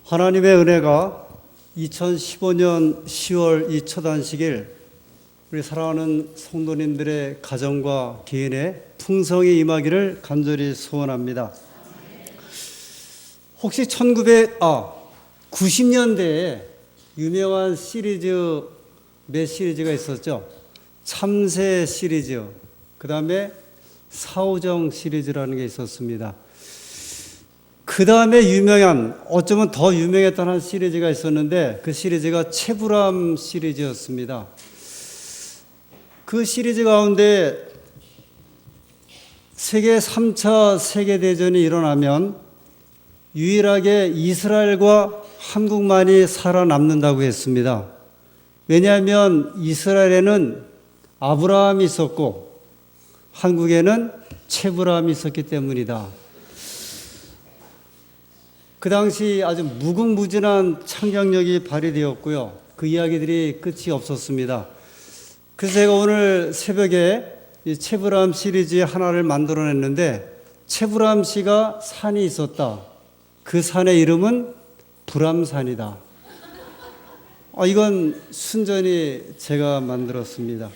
하나님의 은혜가 2015년 10월 이 첫 안식일 우리 사랑하는 성도님들의 가정과 개인의 풍성히 임하기를 간절히 소원합니다. 혹시 90년대에 유명한 시리즈 몇 시리즈가 있었죠? 참새 시리즈, 그 다음에 사오정 시리즈라는 게 있었습니다. 그 다음에 어쩌면 더 유명했던 한 시리즈가 있었는데 그 시리즈가 채불암 시리즈였습니다. 그 시리즈 가운데 세계 3차 세계대전이 일어나면 유일하게 이스라엘과 한국만이 살아남는다고 했습니다. 왜냐하면 이스라엘에는 아브라함이 있었고 한국에는 채불암이 있었기 때문이다. 그 당시 아주 무궁무진한 창작력이 발휘되었고요. 그 이야기들이 끝이 없었습니다. 그래서 제가 오늘 새벽에 이 채불암 시리즈 하나를 만들어냈는데 채불암 씨가 산이 있었다. 그 산의 이름은 불암산이다. 이건 순전히 제가 만들었습니다.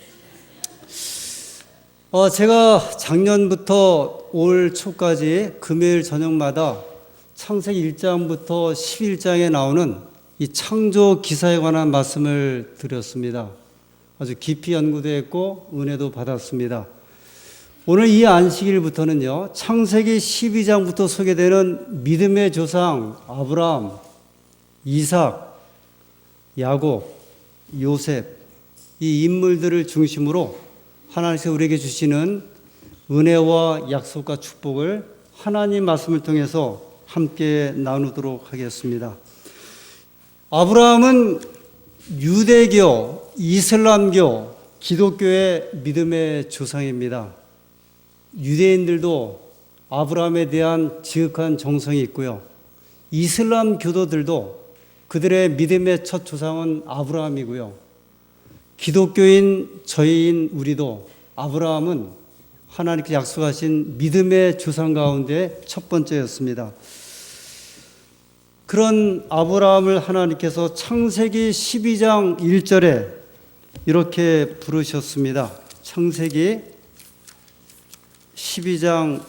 제가 작년부터 올 초까지 금요일 저녁마다 창세기 1장부터 11장에 나오는 이 창조 기사에 관한 말씀을 드렸습니다. 아주 깊이 연구도 했고 은혜도 받았습니다. 오늘 이 안식일부터는요, 창세기 12장부터 소개되는 믿음의 조상 아브라함, 이삭, 야곱, 요셉, 이 인물들을 중심으로 하나님께서 우리에게 주시는 은혜와 약속과 축복을 하나님 말씀을 통해서 함께 나누도록 하겠습니다. 아브라함은 유대교, 이슬람교, 기독교의 믿음의 조상입니다. 유대인들도 아브라함에 대한 지극한 정성이 있고요. 이슬람 교도들도 그들의 믿음의 첫 조상은 아브라함이고요. 기독교인 저희인 우리도 아브라함은 하나님께 약속하신 믿음의 조상 가운데 첫 번째였습니다. 그런 아브라함을 하나님께서 창세기 12장 1절에 이렇게 부르셨습니다. 창세기 12장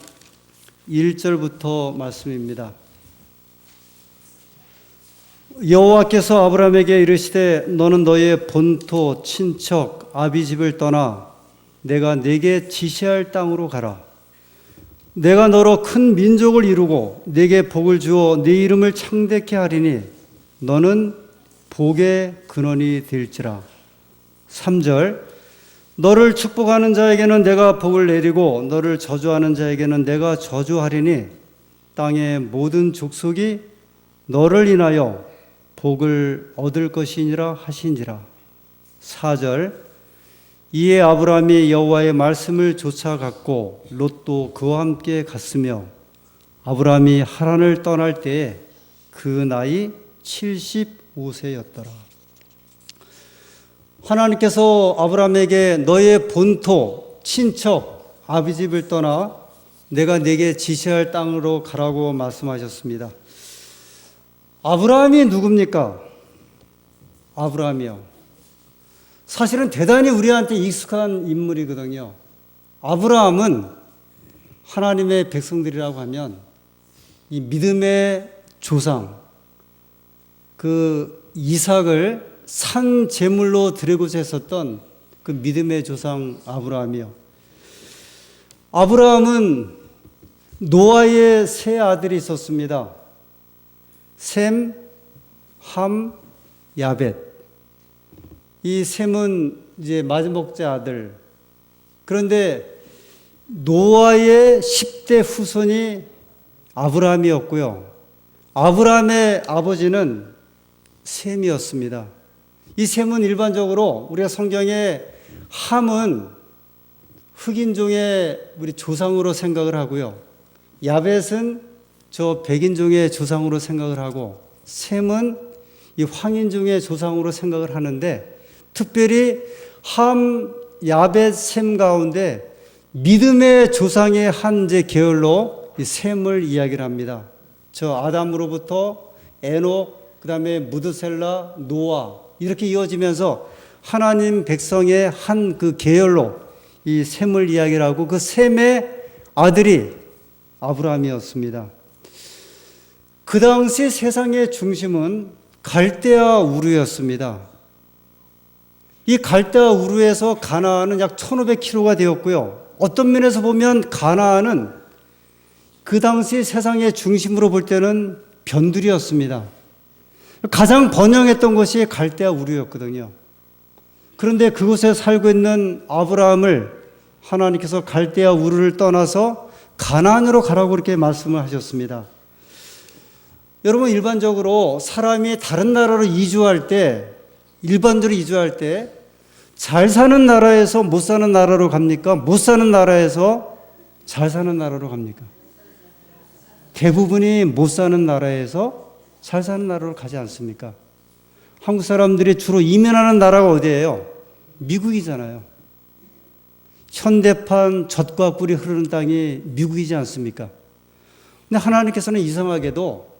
1절부터 말씀입니다. 여호와께서 아브라함에게 이르시되 너는 너의 본토, 친척, 아비 집을 떠나 내가 네게 지시할 땅으로 가라. 내가 너로 큰 민족을 이루고 네게 복을 주어 네 이름을 창대케 하리니 너는 복의 근원이 될지라. 3절 너를 축복하는 자에게는 내가 복을 내리고 너를 저주하는 자에게는 내가 저주하리니 땅의 모든 족속이 너를 인하여 복을 얻을 것이니라 하시니라. 4절 이에 아브라함이 여호와의 말씀을 쫓아갔고 롯도 그와 함께 갔으며 아브라함이 하란을 떠날 때에 그 나이 75세였더라. 하나님께서 아브라함에게 너의 본토, 친척, 아비집을 떠나 내가 네게 지시할 땅으로 가라고 말씀하셨습니다. 아브라함이 누굽니까? 아브라함이요. 사실은 대단히 우리한테 익숙한 인물이거든요. 아브라함은 하나님의 백성들이라고 하면 이 믿음의 조상, 그 이삭을 산 제물로 드리고자 했었던 그 믿음의 조상 아브라함이요. 아브라함은 노아의 세 아들이 있었습니다. 셈, 함, 야벳. 이 셈은 이제 마지막째 아들. 그런데 노아의 10대 후손이 아브라함이었고요. 아브라함의 아버지는 셈이었습니다. 이 셈은 일반적으로 우리가 성경에 함은 흑인종의 우리 조상으로 생각을 하고요. 야벳은 저 백인종의 조상으로 생각을 하고 셈은 이 황인종의 조상으로 생각을 하는데 특별히 함, 야벳, 셈 가운데 믿음의 조상의 한 계열로 이 셈을 이야기를 합니다. 저 아담으로부터 에녹, 그 다음에 무드셀라, 노아 이렇게 이어지면서 하나님 백성의 한 그 계열로 이 셈을 이야기를 하고 그 셈의 아들이 아브라함이었습니다. 그 당시 세상의 중심은 갈대아 우르였습니다. 이 갈대아 우르에서 가나안은 약 1500km가 되었고요. 어떤 면에서 보면 가나안은 그 당시 세상의 중심으로 볼 때는 변두리였습니다. 가장 번영했던 것이 갈대아 우르였거든요. 그런데 그곳에 살고 있는 아브라함을 하나님께서 갈대아 우르를 떠나서 가나안으로 가라고 이렇게 말씀을 하셨습니다. 여러분, 일반적으로 사람이 다른 나라로 이주할 때, 일반적으로 이주할 때 잘 사는 나라에서 못 사는 나라로 갑니까? 못 사는 나라에서 잘 사는 나라로 갑니까? 대부분이 못 사는 나라에서 잘 사는 나라로 가지 않습니까? 한국 사람들이 주로 이민하는 나라가 어디예요? 미국이잖아요. 현대판 젖과 꿀이 흐르는 땅이 미국이지 않습니까? 근데 하나님께서는 이상하게도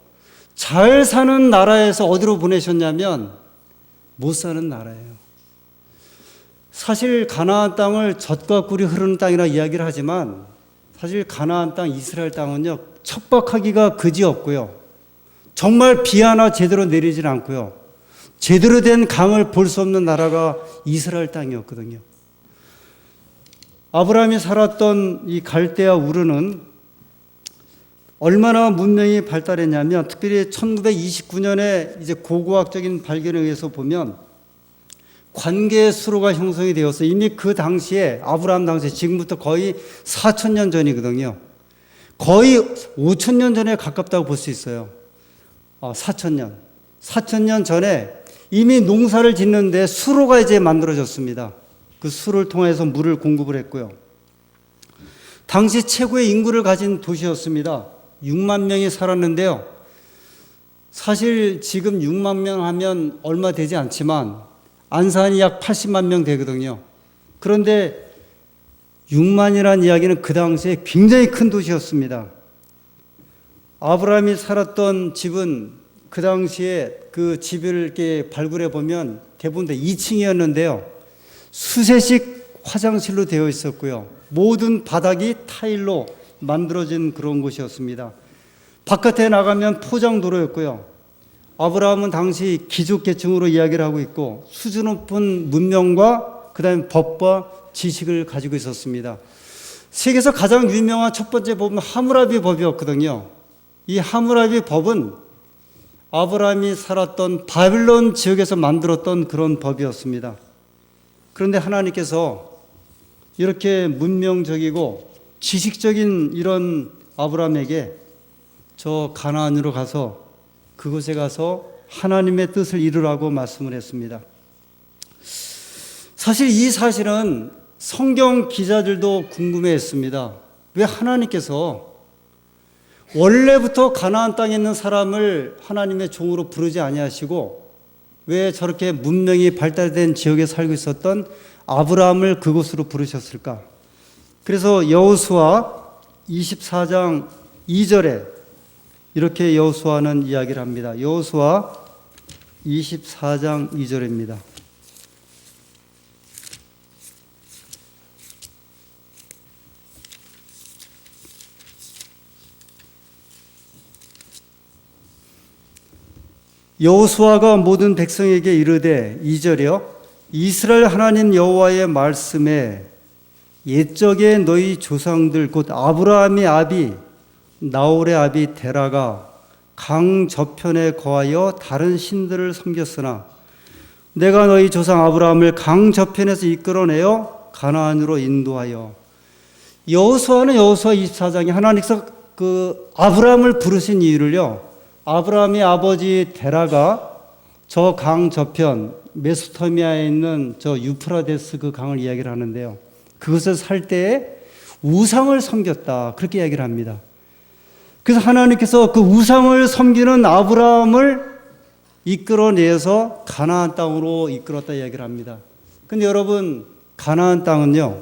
잘 사는 나라에서 어디로 보내셨냐면 못 사는 나라예요. 사실 가나안 땅을 젖과 꿀이 흐르는 땅이라 이야기를 하지만 사실 가나안 땅, 이스라엘 땅은요, 척박하기가 그지없고요. 정말 비 하나 제대로 내리질 않고요. 제대로 된 강을 볼 수 없는 나라가 이스라엘 땅이었거든요. 아브라함이 살았던 이 갈대아 우르는 얼마나 문명이 발달했냐면, 특별히 1929년에 이제 고고학적인 발견에 의해서 보면 관계의 수로가 형성이 되어서 이미 그 당시에 아브라함 당시에 지금부터 거의 4,000년 전이거든요. 거의 5,000년 전에 가깝다고 볼 수 있어요. 4,000년. 4,000년 전에 이미 농사를 짓는데 수로가 이제 만들어졌습니다. 그 수를 통해서 물을 공급을 했고요. 당시 최고의 인구를 가진 도시였습니다. 6만 명이 살았는데요. 사실 지금 6만 명 하면 얼마 되지 않지만 안산이 약 80만 명 되거든요. 그런데 6만이라는 이야기는 그 당시에 굉장히 큰 도시였습니다. 아브라함이 살았던 집은 그 당시에 그 집을 이렇게 발굴해 보면 대부분 다 2층이었는데요. 수세식 화장실로 되어 있었고요. 모든 바닥이 타일로 만들어진 그런 곳이었습니다. 바깥에 나가면 포장도로였고요. 아브라함은 당시 귀족계층으로 이야기를 하고 있고 수준 높은 문명과 그 다음에 법과 지식을 가지고 있었습니다. 세계에서 가장 유명한 첫 번째 법은 하무라비 법이었거든요. 이 하무라비 법은 아브라함이 살았던 바빌론 지역에서 만들었던 그런 법이었습니다. 그런데 하나님께서 이렇게 문명적이고 지식적인 이런 아브라함에게 저 가나안으로 가서 그곳에 가서 하나님의 뜻을 이루라고 말씀을 했습니다. 사실 이 사실은 성경 기자들도 궁금해했습니다. 왜 하나님께서 원래부터 가나안 땅에 있는 사람을 하나님의 종으로 부르지 아니하시고 왜 저렇게 문명이 발달된 지역에 살고 있었던 아브라함을 그곳으로 부르셨을까? 그래서 여호수아 24장 2절에 이렇게 여호수아는 이야기를 합니다. 여호수아 24장 2절입니다. 여호수아가 모든 백성에게 이르되 2절이요. 이스라엘 하나님 여호와의 말씀에 옛적에 너희 조상들 곧 아브라함의 아비 나홀의 아비 데라가 강 저편에 거하여 다른 신들을 섬겼으나 내가 너희 조상 아브라함을 강 저편에서 이끌어내어 가나안으로 인도하여. 여호수아는 여호수아 24장에 하나님께서 그 아브라함을 부르신 이유를요, 아브라함의 아버지 데라가 저 강 저편 메소포타미아에 있는 저 유프라데스 그 강을 이야기를 하는데요, 그것을 살 때에 우상을 섬겼다, 그렇게 이야기를 합니다. 그래서 하나님께서 그 우상을 섬기는 아브라함을 이끌어내서 가나안 땅으로 이끌었다 이야기를 합니다. 근데 여러분, 가나안 땅은요,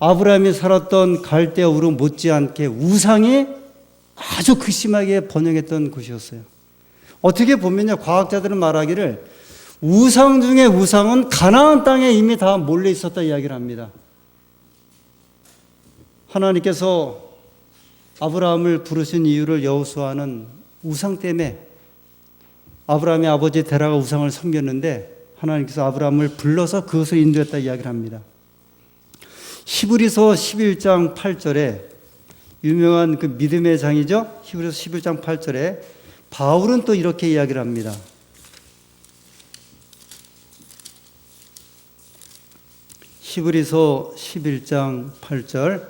아브라함이 살았던 갈대아 우르 못지않게 우상이 아주 극심하게 번영했던 곳이었어요. 어떻게 보면요, 과학자들은 말하기를 우상 중에 우상은 가나안 땅에 이미 다 몰려 있었다 이야기를 합니다. 하나님께서 아브라함을 부르신 이유를 여호수아는 우상 때문에, 아브라함의 아버지 데라가 우상을 섬겼는데 하나님께서 아브라함을 불러서 그것을 인도했다 이야기를 합니다. 히브리서 11장 8절에 유명한 그 믿음의 장이죠. 히브리서 11장 8절에 바울은 또 이렇게 이야기를 합니다. 히브리서 11장 8절,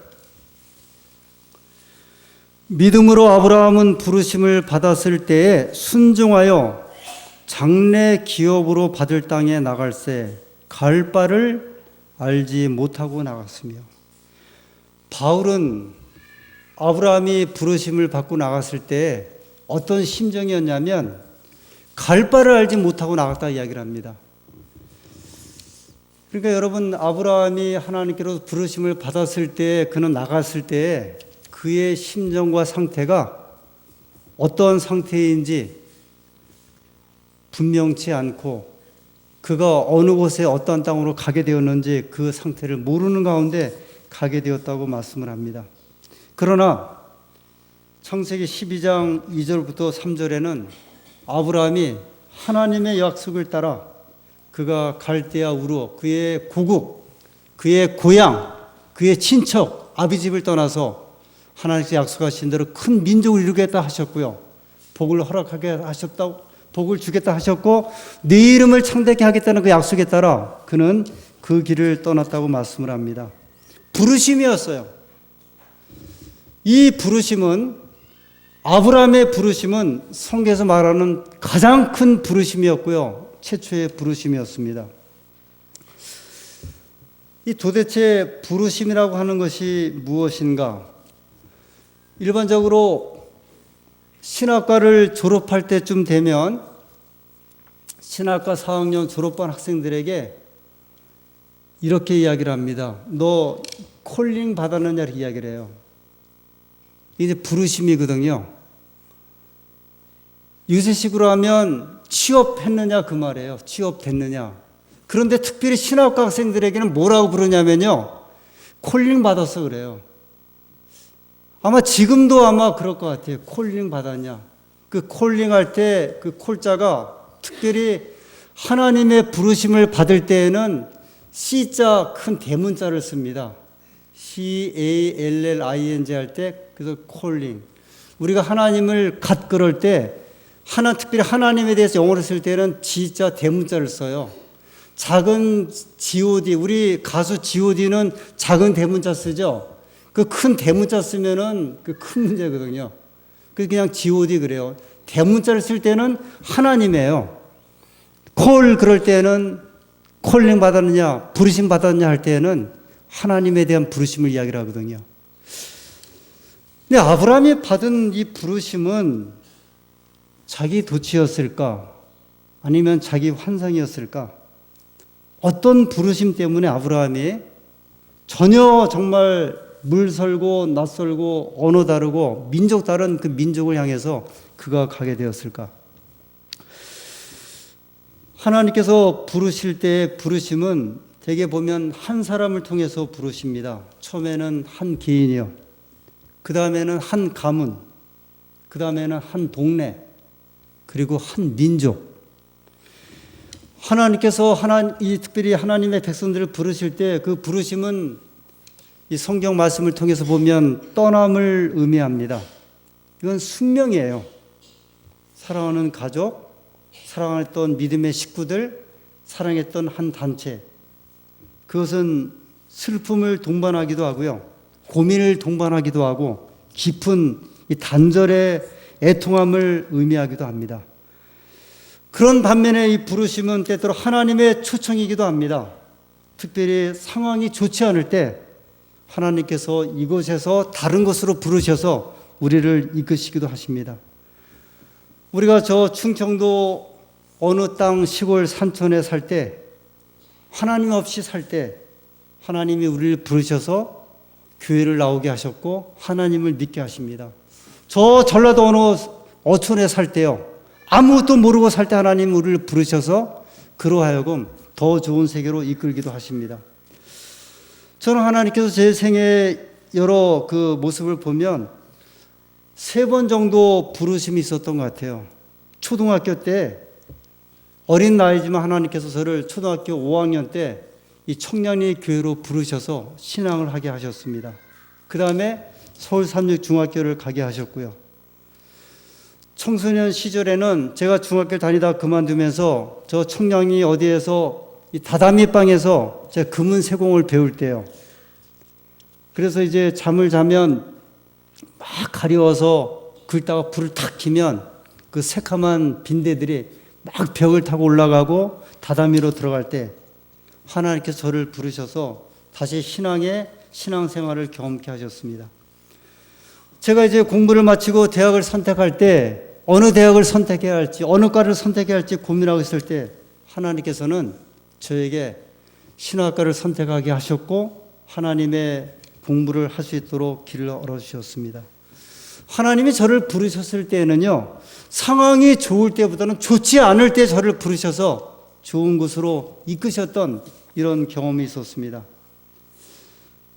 믿음으로 아브라함은 부르심을 받았을 때에 순종하여 장래 기업으로 받을 땅에 나갈새 갈 바를 알지 못하고 나갔으며. 바울은 아브라함이 부르심을 받고 나갔을 때 어떤 심정이었냐면 갈 바를 알지 못하고 나갔다 이야기를 합니다. 그러니까 여러분, 아브라함이 하나님께로 부르심을 받았을 때, 그는 나갔을 때 그의 심정과 상태가 어떤 상태인지 분명치 않고, 그가 어느 곳에 어떤 땅으로 가게 되었는지 그 상태를 모르는 가운데 가게 되었다고 말씀을 합니다. 그러나 창세기 12장 2절부터 3절에는 아브라함이 하나님의 약속을 따라 그가 갈대아 우르, 그의 고국, 그의 고향, 그의 친척, 아비집을 떠나서 하나님께서 약속하신 대로 큰 민족을 이루겠다 하셨고요. 복을 허락하게 하셨다고, 복을 주겠다 하셨고, 네 이름을 창대케 하겠다는 그 약속에 따라 그는 그 길을 떠났다고 말씀을 합니다. 부르심이었어요. 이 부르심은, 아브라함의 부르심은 성경에서 말하는 가장 큰 부르심이었고요. 최초의 부르심이었습니다. 이 도대체 부르심이라고 하는 것이 무엇인가? 일반적으로 신학과를 졸업할 때쯤 되면 신학과 4학년 졸업반 학생들에게 이렇게 이야기를 합니다. 너 콜링 받았느냐 이렇게 이야기를 해요. 이게 부르심이거든요. 요새식으로 하면 취업했느냐 그 말이에요. 취업됐느냐. 그런데 특별히 신학과 학생들에게는 뭐라고 부르냐면요, 콜링 받았어 그래요. 아마 지금도 아마 그럴 것 같아요. 콜링 받았냐. 그 콜링 할 때 그 콜자가 특별히 하나님의 부르심을 받을 때에는 C자 큰 대문자를 씁니다. CALLING 할 때, 그래서 콜링. 우리가 하나님을 갓 그럴 때 특별히 하나님에 대해서 영어로 쓸 때는 G자 대문자를 써요. 작은 God, 우리 가수 GOD는 작은 대문자 쓰죠. 그 큰 대문자 쓰면은 그 큰 문제거든요. 그래서 그냥 GOD 그래요. 대문자를 쓸 때는 하나님이에요. 콜 그럴 때는 콜링 받았느냐, 부르심 받았느냐 할 때는 하나님에 대한 부르심을 이야기를 하거든요. 근데 아브라함이 받은 이 부르심은 자기 도취였을까? 아니면 자기 환상이었을까? 어떤 부르심 때문에 아브라함이 전혀 정말 물설고 낯설고 언어 다르고 민족 다른 그 민족을 향해서 그가 가게 되었을까? 하나님께서 부르실 때의 부르심은 대개 보면 한 사람을 통해서 부르십니다. 처음에는 한 개인이요. 그 다음에는 한 가문. 그 다음에는 한 동네. 그리고 한 민족. 하나님께서 특별히 하나님의 백성들을 부르실 때 그 부르심은 이 성경 말씀을 통해서 보면 떠남을 의미합니다. 이건 숙명이에요. 사랑하는 가족, 사랑했던 믿음의 식구들, 사랑했던 한 단체. 그것은 슬픔을 동반하기도 하고요. 고민을 동반하기도 하고 깊은 이 단절의 애통함을 의미하기도 합니다. 그런 반면에 이 부르심은 때때로 하나님의 초청이기도 합니다. 특별히 상황이 좋지 않을 때 하나님께서 이곳에서 다른 곳으로 부르셔서 우리를 이끄시기도 하십니다. 우리가 저 충청도 어느 땅 시골 산촌에 살 때, 하나님 없이 살 때 하나님이 우리를 부르셔서 교회를 나오게 하셨고 하나님을 믿게 하십니다. 저 전라도 어느 어촌에 살 때요, 아무것도 모르고 살 때 하나님 우리를 부르셔서 그로 하여금 더 좋은 세계로 이끌기도 하십니다. 저는 하나님께서 제 생애 여러 그 모습을 보면 3번 정도 부르심이 있었던 것 같아요. 초등학교 때 어린 나이지만 하나님께서 저를 초등학교 5학년 때 이 청량리 교회로 부르셔서 신앙을 하게 하셨습니다. 그 다음에 서울 삼육중학교를 가게 하셨고요. 청소년 시절에는 제가 중학교를 다니다 그만두면서 저 청량리 어디에서 이 다다미방에서 제가 금은세공을 배울 때요. 그래서 이제 잠을 자면 막 가려워서 긁다가 불을 탁 켜면 그 새카만 빈대들이 막 벽을 타고 올라가고 다다미로 들어갈 때 하나님께서 저를 부르셔서 다시 신앙생활을 경험케 하셨습니다. 제가 이제 공부를 마치고 대학을 선택할 때 어느 대학을 선택해야 할지 어느 과를 선택해야 할지 고민하고 있을 때 하나님께서는 저에게 신학과를 선택하게 하셨고 하나님의 공부를 할 수 있도록 길을 열어주셨습니다. 하나님이 저를 부르셨을 때에는요, 상황이 좋을 때보다는 좋지 않을 때 저를 부르셔서 좋은 곳으로 이끄셨던 이런 경험이 있었습니다.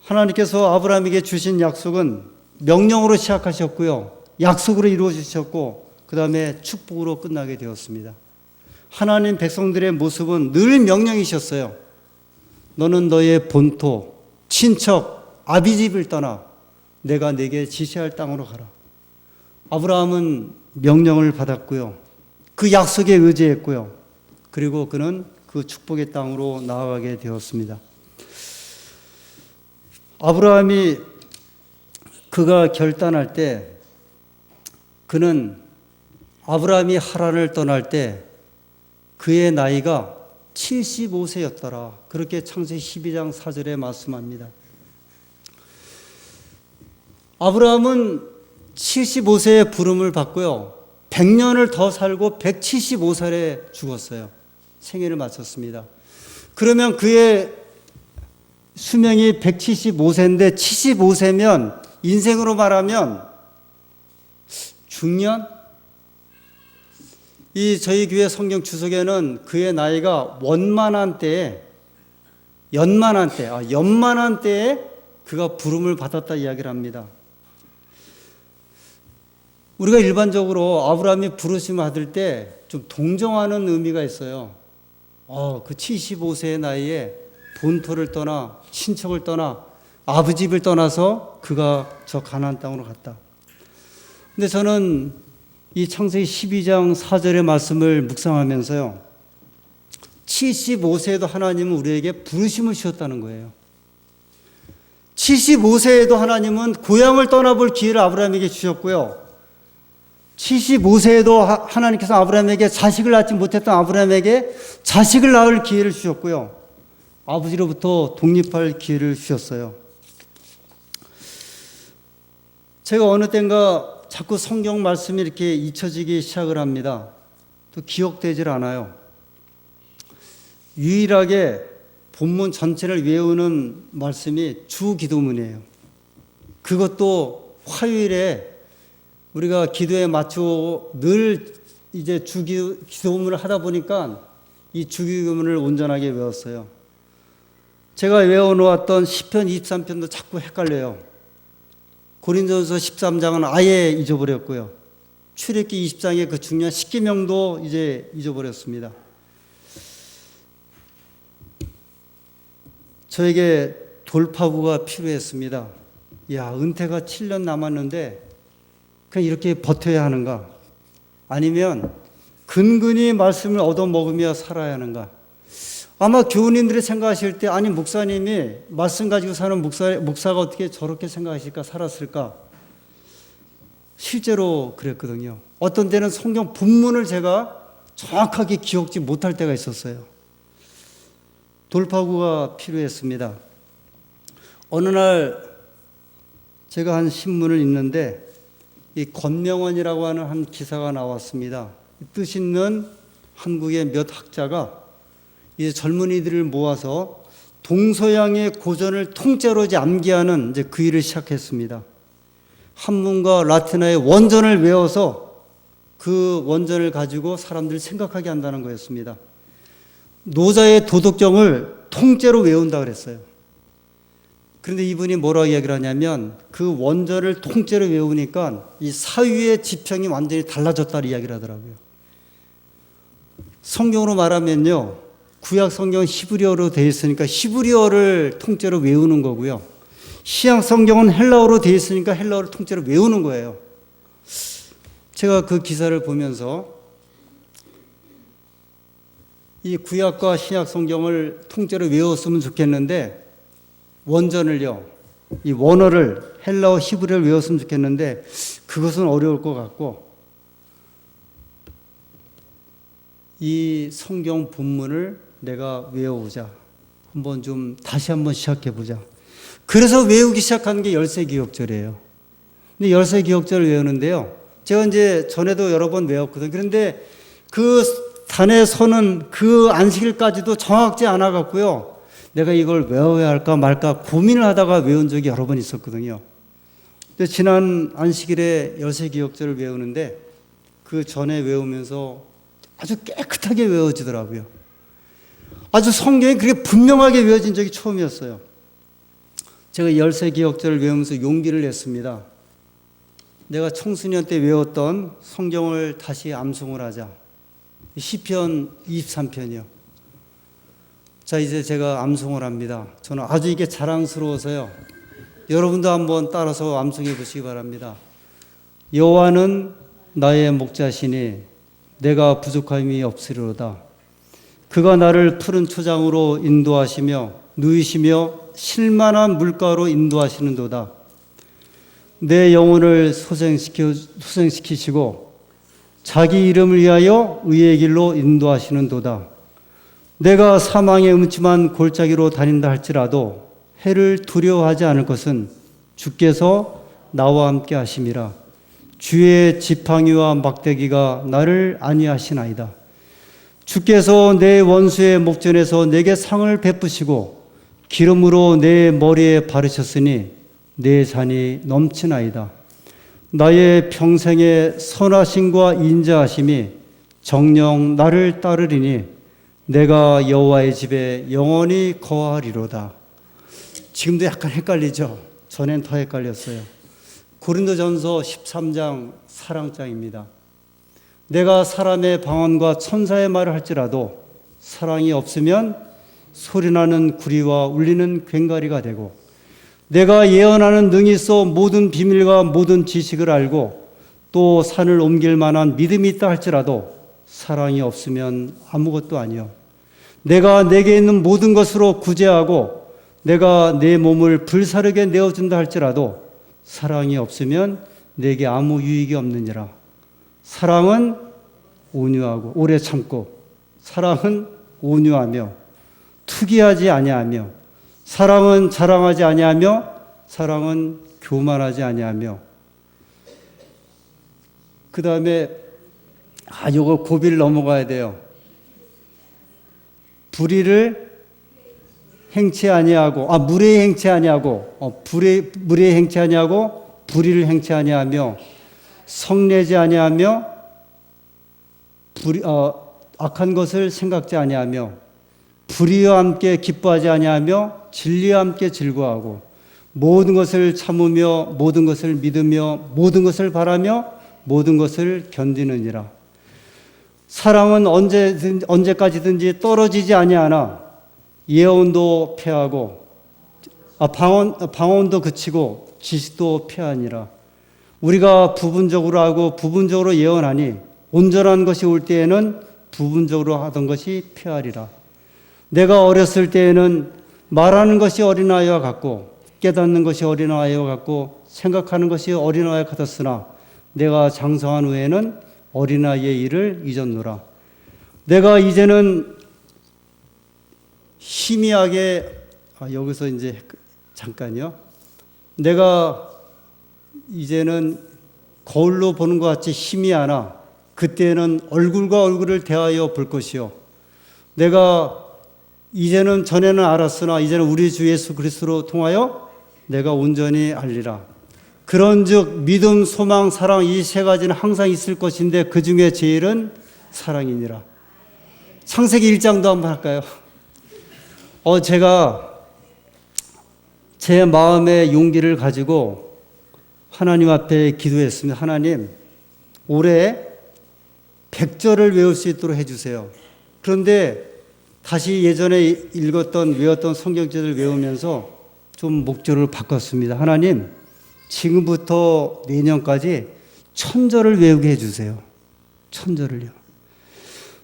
하나님께서 아브라함에게 주신 약속은 명령으로 시작하셨고요, 약속으로 이루어 주셨고 그 다음에 축복으로 끝나게 되었습니다. 하나님 백성들의 모습은 늘 명령이셨어요. 너는 너의 본토, 친척, 아비집을 떠나 내가 네게 지시할 땅으로 가라. 아브라함은 명령을 받았고요, 그 약속에 의지했고요, 그리고 그는 그 축복의 땅으로 나아가게 되었습니다. 아브라함이 그가 결단할 때 아브라함이 하란을 떠날 때 그의 나이가 75세였더라. 그렇게 창세기 12장 4절에 말씀합니다. 아브라함은 75세의 부름을 받고요, 100년을 더 살고 175살에 죽었어요. 생애를 마쳤습니다. 그러면 그의 수명이 175세인데 75세면 인생으로 말하면 중년? 저희 교회 성경 주석에는 그의 나이가 연만한 때에 그가 부름을 받았다 이야기를 합니다. 우리가 일반적으로 아브라함이 부르심을 받을 때 좀 동정하는 의미가 있어요. 그 75세의 나이에 본토를 떠나 친척을 떠나 아버집을 떠나서 그가 저 가나안 땅으로 갔다. 근데 저는 이 창세기 12장 4절의 말씀을 묵상하면서요, 75세에도 하나님은 우리에게 부르심을 주셨다는 거예요. 75세에도 하나님은 고향을 떠나볼 기회를 아브라함에게 주셨고요, 75세에도 하나님께서 아브라함에게 자식을 낳지 못했던 아브라함에게 자식을 낳을 기회를 주셨고요, 아버지로부터 독립할 기회를 주셨어요. 제가 어느 때인가 자꾸 성경 말씀이 이렇게 잊혀지기 시작을 합니다. 또 기억되질 않아요. 유일하게 본문 전체를 외우는 말씀이 주기도문이에요. 그것도 화요일에 우리가 기도에 맞추고 늘 이제 기도문을 하다 보니까 이 주기도문을 온전하게 외웠어요. 제가 외워놓았던 시편 23편도 자꾸 헷갈려요. 고린도전서 13장은 아예 잊어버렸고요, 출애굽기 20장의 그 중요한 십계명도 이제 잊어버렸습니다. 저에게 돌파구가 필요했습니다. 은퇴가 7년 남았는데 그냥 이렇게 버텨야 하는가? 아니면 근근히 말씀을 얻어먹으며 살아야 하는가? 아마 교우님들이 생각하실 때, 아니 목사님이 말씀 가지고 사는 목사가 어떻게 저렇게 생각하실까, 살았을까? 실제로 그랬거든요. 어떤 때는 성경 본문을 제가 정확하게 기억지 못할 때가 있었어요. 돌파구가 필요했습니다. 어느 날 제가 한 신문을 읽는데 이 권명원이라고 하는 한 기사가 나왔습니다. 뜻 있는 한국의 몇 학자가 이제 젊은이들을 모아서 동서양의 고전을 통째로 암기하는 이제 그 일을 시작했습니다. 한문과 라틴어의 원전을 외워서 그 원전을 가지고 사람들을 생각하게 한다는 거였습니다. 노자의 도덕경을 통째로 외운다 그랬어요. 그런데 이분이 뭐라고 이야기를 하냐면 그 원전을 통째로 외우니까 이 사유의 지평이 완전히 달라졌다는 이야기를 하더라고요. 성경으로 말하면요, 구약 성경은 히브리어로 되어 있으니까 히브리어를 통째로 외우는 거고요. 신약 성경은 헬라어로 되어 있으니까 헬라어를 통째로 외우는 거예요. 제가 그 기사를 보면서 이 구약과 신약 성경을 통째로 외웠으면 좋겠는데 원전을요, 이 원어를 헬라어 히브리어를 외웠으면 좋겠는데 그것은 어려울 것 같고 이 성경 본문을 내가 외워보자. 다시 한번 시작해보자. 그래서 외우기 시작한 게 열세기억절이에요. 근데 열세기억절을 외우는데요. 제가 이제 전에도 여러 번 외웠거든요. 그런데 그 단에 서는 그 안식일까지도 정확지 않아 갖고요. 내가 이걸 외워야 할까 말까 고민을 하다가 외운 적이 여러 번 있었거든요. 근데 지난 안식일에 열세기억절을 외우는데 그 전에 외우면서 아주 깨끗하게 외워지더라고요. 아주 성경이 그렇게 분명하게 외워진 적이 처음이었어요. 제가 열세기억절을 외우면서 용기를 냈습니다. 내가 청소년 때 외웠던 성경을 다시 암송을 하자. 시편 23편이요. 자, 이제 제가 암송을 합니다. 저는 아주 이게 자랑스러워서요. 여러분도 한번 따라서 암송해 보시기 바랍니다. 여호와는 나의 목자시니 내가 부족함이 없으리로다. 그가 나를 푸른 초장으로 인도하시며 누이시며 실만한 물가로 인도하시는도다. 내 영혼을 소생시키시고 자기 이름을 위하여 의의 길로 인도하시는도다. 내가 사망의 음침한 골짜기로 다닌다 할지라도 해를 두려워하지 않을 것은 주께서 나와 함께 하심이라. 주의 지팡이와 막대기가 나를 안위하시나이다. 주께서 내 원수의 목전에서 내게 상을 베푸시고 기름으로 내 머리에 바르셨으니 내 잔이 넘치나이다. 나의 평생의 선하심과 인자하심이 정녕 나를 따르리니 내가 여호와의 집에 영원히 거하리로다. 지금도 약간 헷갈리죠? 전엔 더 헷갈렸어요. 고린도전서 13장 사랑장입니다. 내가 사람의 방언과 천사의 말을 할지라도 사랑이 없으면 소리나는 구리와 울리는 괭가리가 되고 내가 예언하는 능이 있어 모든 비밀과 모든 지식을 알고 또 산을 옮길 만한 믿음이 있다 할지라도 사랑이 없으면 아무것도 아니요. 내가 내게 있는 모든 것으로 구제하고 내가 내 몸을 불사르게 내어준다 할지라도 사랑이 없으면 내게 아무 유익이 없느니라. 사랑은 온유하고 오래 참고 사랑은 온유하며 투기하지 아니하며 사랑은 자랑하지 아니하며 사랑은 교만하지 아니하며 그 다음에 요거 고비를 넘어가야 돼요. 불의를 행치 아니하고 무례히 행치 아니하고 무례히 행치 아니하고 불의를 행치 아니하며 성내지 아니하며 악한 것을 생각지 아니하며 불의와 함께 기뻐하지 아니하며 진리와 함께 즐거워하고 모든 것을 참으며 모든 것을 믿으며 모든 것을 바라며 모든 것을 견디느니라. 사랑은 언제까지든지 떨어지지 아니하나 예언도 패하고 방언도 그치고 지식도 패하니라. 우리가 부분적으로 하고 부분적으로 예언하니 온전한 것이 올 때에는 부분적으로 하던 것이 패하리라. 내가 어렸을 때에는 말하는 것이 어린아이와 같고 깨닫는 것이 어린아이와 같고 생각하는 것이 어린아이와 같았으나 내가 장성한 후에는 어린아이의 일을 잊었노라. 내가 이제는 희미하게 여기서 이제 잠깐요. 내가 이제는 거울로 보는 것 같이 희미하나 그때는 얼굴과 얼굴을 대하여 볼 것이요. 내가 이제는 전에는 알았으나 이제는 우리 주 예수 그리스도로 통하여 내가 온전히 알리라. 그런즉 믿음, 소망, 사랑 이 세 가지는 항상 있을 것인데 그 중에 제일은 사랑이니라. 창세기 1장도 한번 할까요? 제가 제 마음의 용기를 가지고 하나님 앞에 기도했습니다. 하나님, 올해 100절을 외울 수 있도록 해주세요. 그런데 다시 예전에 외웠던 성경절을 외우면서 좀 목적을 바꿨습니다. 하나님, 지금부터 내년까지 1000절을 외우게 해주세요. 1000절을요.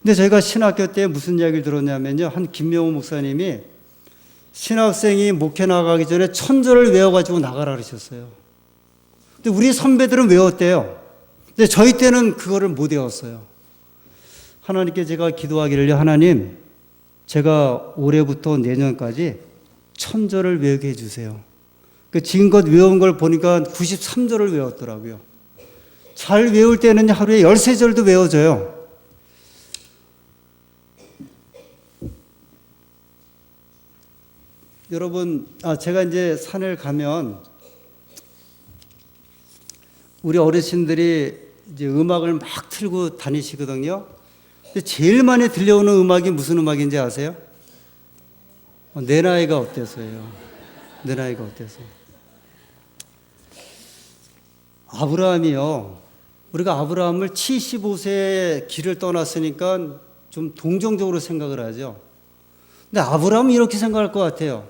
근데 저희가 신학교 때 무슨 이야기를 들었냐면요. 한 김명호 목사님이 신학생이 목회 나가기 전에 1000절을 외워가지고 나가라 그러셨어요. 근데 우리 선배들은 외웠대요. 근데 저희 때는 그거를 못 외웠어요. 하나님께 제가 기도하기를요. 하나님, 제가 올해부터 내년까지 1000절을 외우게 해주세요. 지금껏 외운 걸 보니까 93절을 외웠더라고요. 잘 외울 때는 하루에 13절도 외워져요. 여러분, 제가 이제 산을 가면 우리 어르신들이 이제 음악을 막 틀고 다니시거든요. 근데 제일 많이 들려오는 음악이 무슨 음악인지 아세요? 내 나이가 어때서요? 내 나이가 어때서요? 아브라함이요. 우리가 아브라함을 75세에 길을 떠났으니까 좀 동정적으로 생각을 하죠. 근데 아브라함은 이렇게 생각할 것 같아요.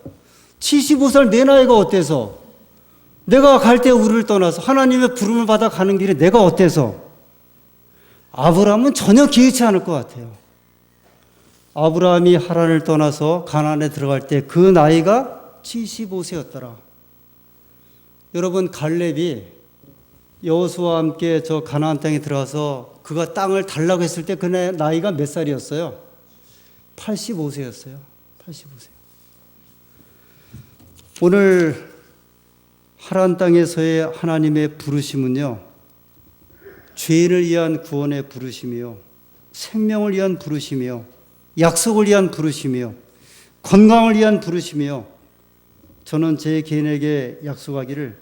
75살 내 나이가 어때서? 내가 갈 때 우리를 떠나서 하나님의 부름을 받아 가는 길에 내가 어때서? 아브라함은 전혀 기회치 않을 것 같아요. 아브라함이 하란을 떠나서 가나안에 들어갈 때 그 나이가 75세였더라. 여러분, 갈렙이 여호수아와 함께 저 가나안 땅에 들어가서 그가 땅을 달라고 했을 때 그 나이가 몇 살이었어요? 85세였어요. 85세. 오늘 하란 땅에서의 하나님의 부르심은요, 죄인을 위한 구원의 부르심이요, 생명을 위한 부르심이요, 약속을 위한 부르심이요, 건강을 위한 부르심이요. 저는 제 개인에게 약속하기를,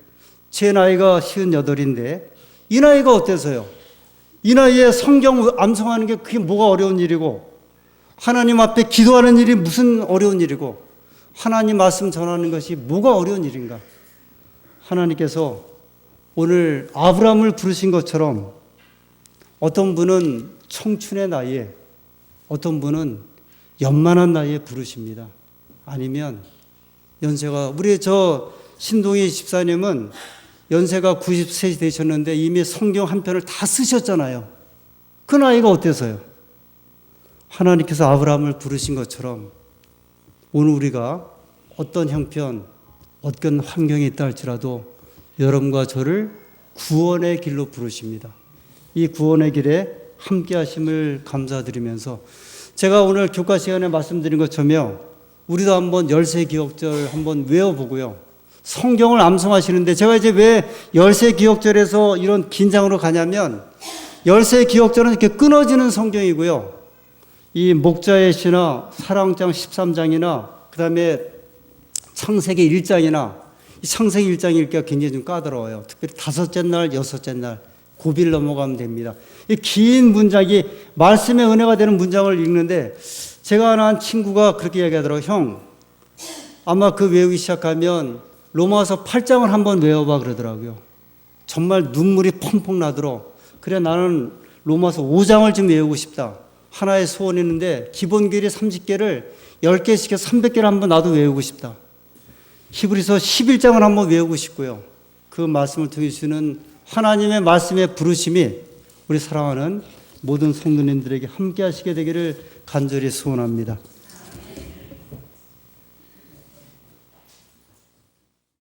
제 나이가 58인데 이 나이가 어때서요? 이 나이에 성경 암송하는 게 그게 뭐가 어려운 일이고, 하나님 앞에 기도하는 일이 무슨 어려운 일이고, 하나님 말씀 전하는 것이 뭐가 어려운 일인가? 하나님께서 오늘 아브라함을 부르신 것처럼 어떤 분은 청춘의 나이에, 어떤 분은 연만한 나이에 부르십니다. 아니면 연세가, 우리 저 신동희 집사님은 연세가 90세 되셨는데 이미 성경 한 편을 다 쓰셨잖아요. 그 나이가 어때서요? 하나님께서 아브라함을 부르신 것처럼 오늘 우리가 어떤 형편, 어떤 환경에 있다 할지라도 여러분과 저를 구원의 길로 부르십니다. 이 구원의 길에 함께 하심을 감사드리면서 제가 오늘 교과 시간에 말씀드린 것처럼 우리도 한번 열세 기억절 한번 외워보고요. 성경을 암송하시는데 제가 이제 왜 열세 기억절에서 이런 긴장으로 가냐면 열세 기억절은 이렇게 끊어지는 성경이고요. 이 목자의 시나 사랑장 13장이나 그 다음에 창세기 1장이나 이 창세기 1장 읽기가 굉장히 좀 까다로워요. 특별히 다섯째 날, 여섯째 날 고비를 넘어가면 됩니다. 이 긴 문장이 말씀의 은혜가 되는 문장을 읽는데 제가 아는 친구가 그렇게 이야기하더라고요. 형, 아마 그 외우기 시작하면 로마서 8장을 한번 외워봐 그러더라고요. 정말 눈물이 펑펑 나도록. 그래, 나는 로마서 5장을 좀 외우고 싶다. 하나의 소원이 있는데 기본 교리 30개를 10개씩 해서 300개를 한번 나도 외우고 싶다. 히브리서 11장을 한번 외우고 싶고요. 그 말씀을 통해 주시는 하나님의 말씀의 부르심이 우리 사랑하는 모든 성도님들에게 함께 하시게 되기를 간절히 소원합니다.